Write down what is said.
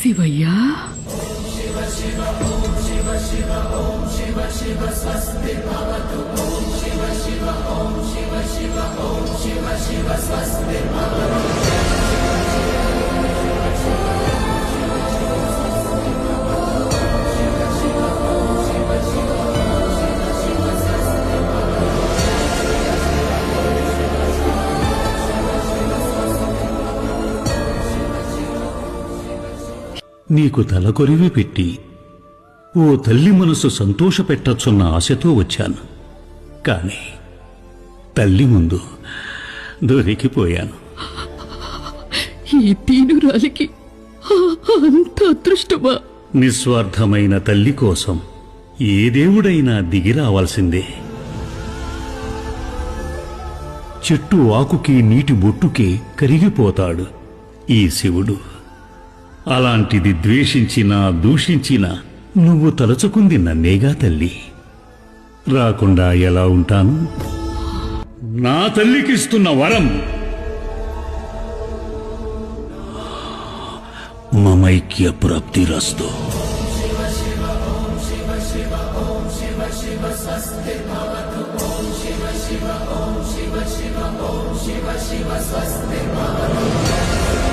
శివయ్యా, నీకు తలకొరివి పెట్టి ఓ తల్లి మనసు సంతోషపెట్టొచ్చున్న ఆశతో వచ్చాను. కాని తల్లి ముందు దొరికిపోయాను. ఈ దీనురాలికి అంత అదృష్టమా? నిస్వార్థమైన తల్లి కోసం ఏ దేవుడైనా దిగిరావాల్సిందే. చెట్టు ఆకుకి నీటి బొట్టుకి కరిగిపోతాడు ఈ శివుడు. అలాంటిది ద్వేషించినా దూషించినా నువ్వు తలుచుకుంది నన్నేగా తల్లి. రాకుండా ఎలా ఉంటాను? నా తల్లికిస్తున్న వరం మమైక్య ప్రాప్తిరస్తు. శివ శివ ఓం శివ శివ స్వస్తి భవతు.